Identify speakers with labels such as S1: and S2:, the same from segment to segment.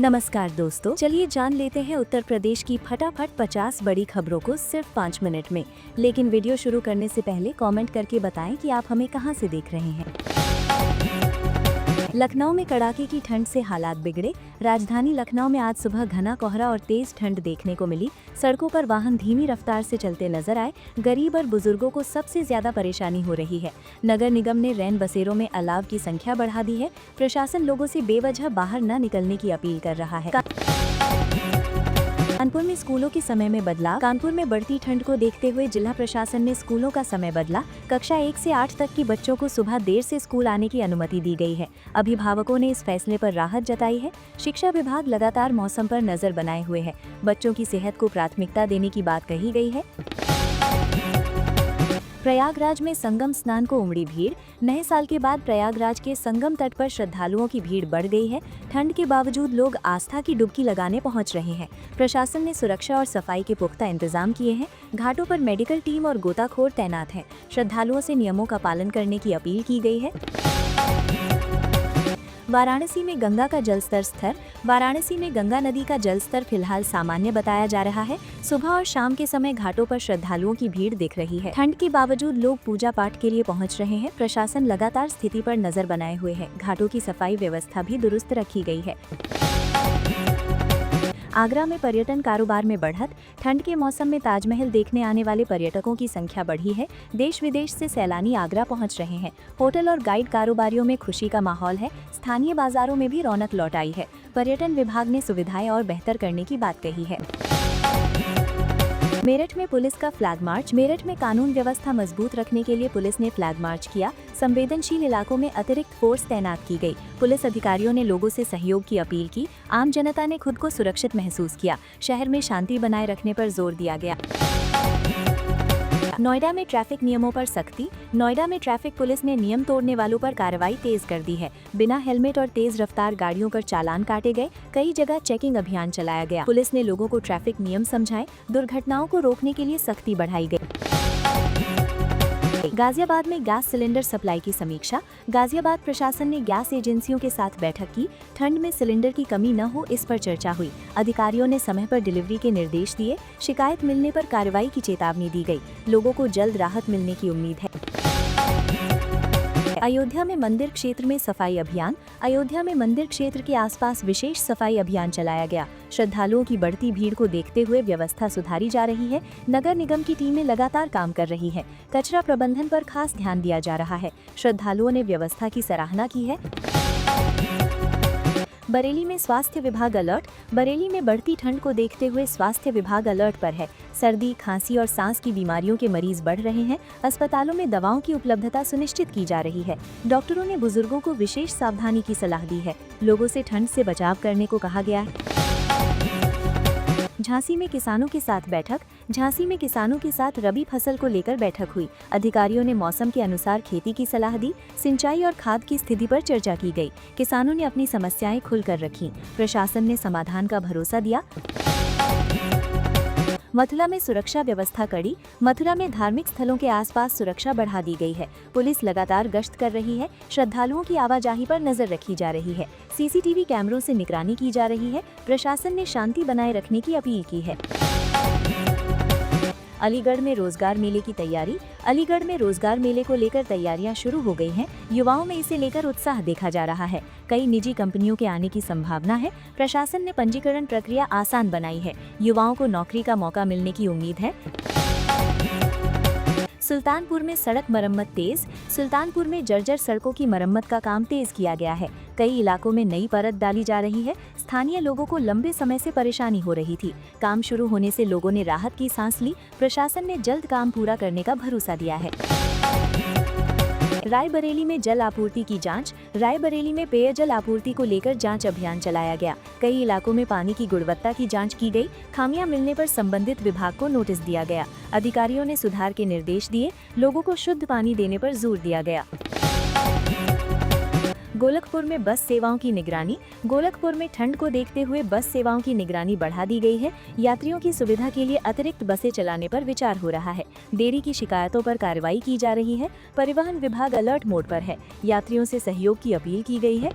S1: नमस्कार दोस्तों, चलिए जान लेते हैं उत्तर प्रदेश की फटाफट 50 बड़ी खबरों को सिर्फ 5 मिनट में। लेकिन वीडियो शुरू करने से पहले कमेंट करके बताएं कि आप हमें कहां से देख रहे हैं। लखनऊ में कड़ाके की ठंड से हालात बिगड़े। राजधानी लखनऊ में आज सुबह घना कोहरा और तेज ठंड देखने को मिली। सड़कों पर वाहन धीमी रफ्तार से चलते नजर आए। गरीब और बुजुर्गों को सबसे ज्यादा परेशानी हो रही है। नगर निगम ने रैन बसेरों में अलाव की संख्या बढ़ा दी है। प्रशासन लोगों से बेवजह बाहर न निकलने की अपील कर रहा है। कानपुर में स्कूलों के समय में बदलाव। कानपुर में बढ़ती ठंड को देखते हुए जिला प्रशासन ने स्कूलों का समय बदला। कक्षा 1 से 8 तक की बच्चों को सुबह देर से स्कूल आने की अनुमति दी गई है। अभिभावकों ने इस फैसले पर राहत जताई है। शिक्षा विभाग लगातार मौसम पर नजर बनाए हुए है। बच्चों की सेहत को प्राथमिकता देने की बात कही गई है। प्रयागराज में संगम स्नान को उमड़ी भीड़। नए साल के बाद प्रयागराज के संगम तट पर श्रद्धालुओं की भीड़ बढ़ गई है। ठंड के बावजूद लोग आस्था की डुबकी लगाने पहुंच रहे हैं। प्रशासन ने सुरक्षा और सफाई के पुख्ता इंतजाम किए हैं। घाटों पर मेडिकल टीम और गोताखोर तैनात हैं। श्रद्धालुओं से नियमों का पालन करने की अपील की गई है। वाराणसी में गंगा का जलस्तर स्थिर। वाराणसी में गंगा नदी का जलस्तर फिलहाल सामान्य बताया जा रहा है। सुबह और शाम के समय घाटों पर श्रद्धालुओं की भीड़ दिख रही है। ठंड के बावजूद लोग पूजा पाठ के लिए पहुंच रहे हैं। प्रशासन लगातार स्थिति पर नजर बनाए हुए है। घाटों की सफाई व्यवस्था भी दुरुस्त रखी गई है। आगरा में पर्यटन कारोबार में बढ़त। ठंड के मौसम में ताजमहल देखने आने वाले पर्यटकों की संख्या बढ़ी है। देश विदेश से सैलानी आगरा पहुंच रहे हैं। होटल और गाइड कारोबारियों में खुशी का माहौल है। स्थानीय बाजारों में भी रौनक लौट आई है। पर्यटन विभाग ने सुविधाएं और बेहतर करने की बात कही है। मेरठ में पुलिस का फ्लैग मार्च। मेरठ में कानून व्यवस्था मजबूत रखने के लिए पुलिस ने फ्लैग मार्च किया। संवेदनशील इलाकों में अतिरिक्त फोर्स तैनात की गई। पुलिस अधिकारियों ने लोगों से सहयोग की अपील की। आम जनता ने खुद को सुरक्षित महसूस किया। शहर में शांति बनाए रखने पर जोर दिया गया। नोएडा में ट्रैफिक नियमों पर सख्ती। नोएडा में ट्रैफिक पुलिस ने नियम तोड़ने वालों पर कार्रवाई तेज कर दी है। बिना हेलमेट और तेज रफ्तार गाड़ियों पर चालान काटे गए। कई जगह चेकिंग अभियान चलाया गया। पुलिस ने लोगों को ट्रैफिक नियम समझाए। दुर्घटनाओं को रोकने के लिए सख्ती बढ़ाई गई। गाजियाबाद में गैस सिलेंडर सप्लाई की समीक्षा। गाजियाबाद प्रशासन ने गैस एजेंसियों के साथ बैठक की। ठंड में सिलेंडर की कमी न हो, इस पर चर्चा हुई। अधिकारियों ने समय पर डिलीवरी के निर्देश दिए। शिकायत मिलने पर कार्रवाई की चेतावनी दी गई। लोगों को जल्द राहत मिलने की उम्मीद है। अयोध्या में मंदिर क्षेत्र में सफाई अभियान। अयोध्या में मंदिर क्षेत्र के आसपास विशेष सफाई अभियान चलाया गया। श्रद्धालुओं की बढ़ती भीड़ को देखते हुए व्यवस्था सुधारी जा रही है। नगर निगम की टीमें लगातार काम कर रही हैं। कचरा प्रबंधन पर खास ध्यान दिया जा रहा है। श्रद्धालुओं ने व्यवस्था की सराहना की है। बरेली में स्वास्थ्य विभाग अलर्ट। बरेली में बढ़ती ठंड को देखते हुए स्वास्थ्य विभाग अलर्ट पर है। सर्दी, खांसी और सांस की बीमारियों के मरीज बढ़ रहे हैं। अस्पतालों में दवाओं की उपलब्धता सुनिश्चित की जा रही है। डॉक्टरों ने बुजुर्गों को विशेष सावधानी की सलाह दी है। लोगों से ठंड से बचाव करने को कहा गया है। झांसी में किसानों के साथ बैठक। झांसी में किसानों के साथ रबी फसल को लेकर बैठक हुई। अधिकारियों ने मौसम के अनुसार खेती की सलाह दी। सिंचाई और खाद की स्थिति पर चर्चा की गई। किसानों ने अपनी समस्याएं खुलकर रखी। प्रशासन ने समाधान का भरोसा दिया। मथुरा में सुरक्षा व्यवस्था कड़ी। मथुरा में धार्मिक स्थलों के आसपास सुरक्षा बढ़ा दी गई है। पुलिस लगातार गश्त कर रही है। श्रद्धालुओं की आवाजाही पर नजर रखी जा रही है। सीसीटीवी कैमरों से निगरानी की जा रही है। प्रशासन ने शांति बनाए रखने की अपील की है। अलीगढ़ में रोजगार मेले की तैयारी। अलीगढ़ में रोजगार मेले को लेकर तैयारियां शुरू हो गई हैं। युवाओं में इसे लेकर उत्साह देखा जा रहा है। कई निजी कंपनियों के आने की संभावना है। प्रशासन ने पंजीकरण प्रक्रिया आसान बनाई है। युवाओं को नौकरी का मौका मिलने की उम्मीद है। सुल्तानपुर में सड़क मरम्मत तेज। सुल्तानपुर में जर्जर सड़कों की मरम्मत का काम तेज किया गया है। कई इलाकों में नई परत डाली जा रही है। स्थानीय लोगों को लंबे समय से परेशानी हो रही थी। काम शुरू होने से लोगों ने राहत की सांस ली। प्रशासन ने जल्द काम पूरा करने का भरोसा दिया है। रायबरेली में जल आपूर्ति की जांच। रायबरेली में पेयजल आपूर्ति को लेकर जांच अभियान चलाया गया। कई इलाकों में पानी की गुणवत्ता की जांच की गई। खामियां मिलने पर संबंधित विभाग को नोटिस दिया गया। अधिकारियों ने सुधार के निर्देश दिए। लोगों को शुद्ध पानी देने पर जोर दिया गया। गोलकपुर में बस सेवाओं की निगरानी। गोलकपुर में ठंड को देखते हुए बस सेवाओं की निगरानी बढ़ा दी गई है। यात्रियों की सुविधा के लिए अतिरिक्त बसें चलाने पर विचार हो रहा है। देरी की शिकायतों पर कार्रवाई की जा रही है। परिवहन विभाग अलर्ट मोड पर है। यात्रियों से सहयोग की अपील की गई है।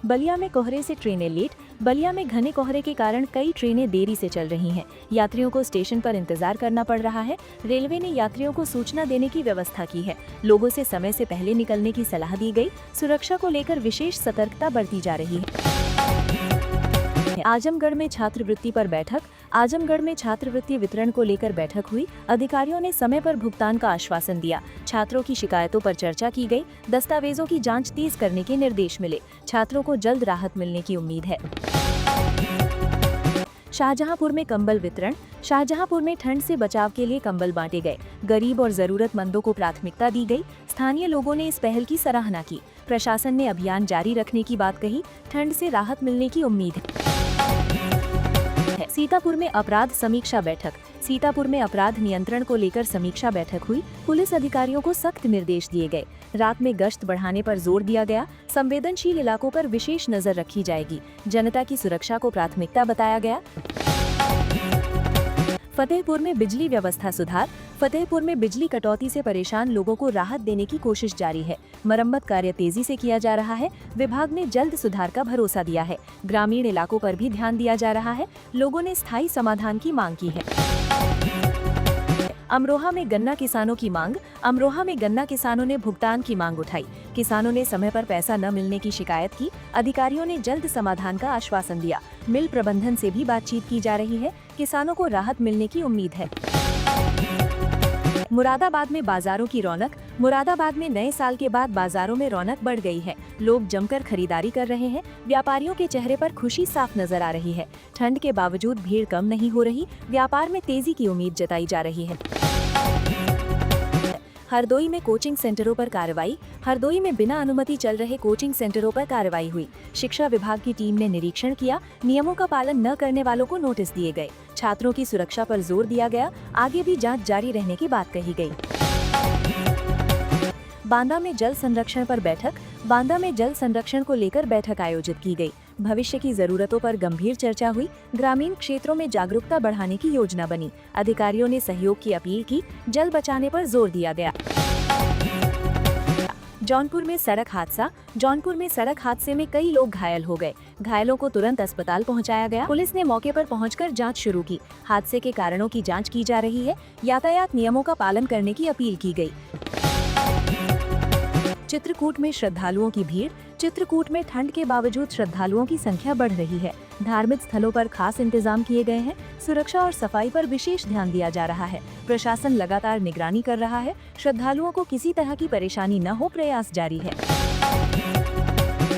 S1: बलिया में कोहरे से ट्रेनें लेट। बलिया में घने कोहरे के कारण कई ट्रेनें देरी से चल रही हैं। यात्रियों को स्टेशन पर इंतजार करना पड़ रहा है। रेलवे ने यात्रियों को सूचना देने की व्यवस्था की है। लोगों से समय से पहले निकलने की सलाह दी गई। सुरक्षा को लेकर विशेष सतर्कता बरती जा रही है। आजमगढ़ में छात्रवृत्ति पर बैठक। आजमगढ़ में छात्रवृत्ति वितरण को लेकर बैठक हुई। अधिकारियों ने समय पर भुगतान का आश्वासन दिया। छात्रों की शिकायतों पर चर्चा की गई। दस्तावेजों की जांच तेज करने के निर्देश मिले। छात्रों को जल्द राहत मिलने की उम्मीद है। शाहजहांपुर में कंबल वितरण। शाहजहांपुर में ठंड से बचाव के लिए कंबल बांटे गए। गरीब और जरूरतमंदों को प्राथमिकता दी गई। स्थानीय लोगों ने इस पहल की सराहना की। प्रशासन ने अभियान जारी रखने की बात कही। ठंड से राहत मिलने की उम्मीद है। सीतापुर में अपराध समीक्षा बैठक। सीतापुर में अपराध नियंत्रण को लेकर समीक्षा बैठक हुई। पुलिस अधिकारियों को सख्त निर्देश दिए गए। रात में गश्त बढ़ाने पर जोर दिया गया। संवेदनशील इलाकों पर विशेष नजर रखी जाएगी। जनता की सुरक्षा को प्राथमिकता बताया गया। फतेहपुर में बिजली व्यवस्था सुधार। फतेहपुर में बिजली कटौती से परेशान लोगों को राहत देने की कोशिश जारी है। मरम्मत कार्य तेजी से किया जा रहा है। विभाग ने जल्द सुधार का भरोसा दिया है। ग्रामीण इलाकों पर भी ध्यान दिया जा रहा है। लोगों ने स्थायी समाधान की मांग की है। अमरोहा में गन्ना किसानों की मांग। अमरोहा में गन्ना किसानों ने भुगतान की मांग उठाई। किसानों ने समय पर पैसा न मिलने की शिकायत की। अधिकारियों ने जल्द समाधान का आश्वासन दिया। मिल प्रबंधन से भी बातचीत की जा रही है। किसानों को राहत मिलने की उम्मीद है। मुरादाबाद में बाजारों की रौनक। मुरादाबाद में नए साल के बाद बाजारों में रौनक बढ़ गई है। लोग जमकर खरीदारी कर रहे हैं। व्यापारियों के चेहरे पर खुशी साफ नजर आ रही है। ठंड के बावजूद भीड़ कम नहीं हो रही। व्यापार में तेजी की उम्मीद जताई जा रही है। हरदोई में कोचिंग सेंटरों पर कार्रवाई। हरदोई में बिना अनुमति चल रहे कोचिंग सेंटरों पर कार्रवाई हुई। शिक्षा विभाग की टीम ने निरीक्षण किया। नियमों का पालन न करने वालों को नोटिस दिए गए। छात्रों की सुरक्षा पर जोर दिया गया। आगे भी जांच जारी रहने की बात कही गई। बांदा में जल संरक्षण पर बैठक। बांदा में जल संरक्षण को लेकर बैठक आयोजित की गई। भविष्य की जरूरतों पर गंभीर चर्चा हुई। ग्रामीण क्षेत्रों में जागरूकता बढ़ाने की योजना बनी। अधिकारियों ने सहयोग की अपील की। जल बचाने पर जोर दिया गया। जौनपुर में सड़क हादसा। जौनपुर में सड़क हादसे में कई लोग घायल हो गए। घायलों को तुरंत अस्पताल पहुंचाया गया। पुलिस ने मौके पर पहुंचकर जांच शुरू की। हादसे के कारणों की जांच की जा रही है। यातायात नियमों का पालन करने की अपील की गई। चित्रकूट में श्रद्धालुओं की भीड़। चित्रकूट में ठंड के बावजूद श्रद्धालुओं की संख्या बढ़ रही है। धार्मिक स्थलों पर खास इंतजाम किए गए हैं। सुरक्षा और सफाई पर विशेष ध्यान दिया जा रहा है। प्रशासन लगातार निगरानी कर रहा है। श्रद्धालुओं को किसी तरह की परेशानी न हो, प्रयास जारी है।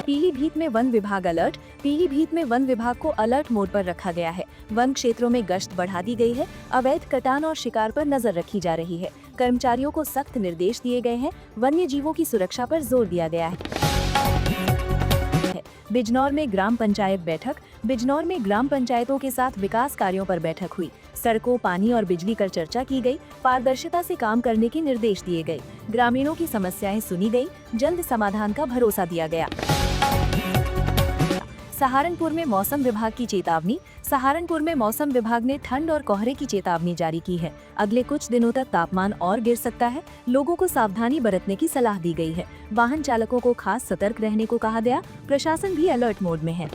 S1: पीलीभीत में वन विभाग अलर्ट। पीलीभीत में वन विभाग को अलर्ट मोड पर रखा गया है। वन क्षेत्रों में गश्त बढ़ा दी गई है। अवैध कटान और शिकार पर नजर रखी जा रही है। कर्मचारियों को सख्त निर्देश दिए गए हैं। वन्य जीवों की सुरक्षा पर जोर दिया गया है। बिजनौर में ग्राम पंचायत बैठक। बिजनौर में ग्राम पंचायतों के साथ विकास कार्यों पर बैठक हुई। सड़कों, पानी और बिजली पर चर्चा की गई। पारदर्शिता से काम करने के निर्देश दिए गए। ग्रामीणों की समस्याएं सुनी गई। जल्द समाधान का भरोसा दिया गया। सहारनपुर में मौसम विभाग की चेतावनी। सहारनपुर में मौसम विभाग ने ठंड और कोहरे की चेतावनी जारी की है। अगले कुछ दिनों तक तापमान और गिर सकता है। लोगों को सावधानी बरतने की सलाह दी गई है। वाहन चालकों को खास सतर्क रहने को कहा गया। प्रशासन भी अलर्ट मोड में है।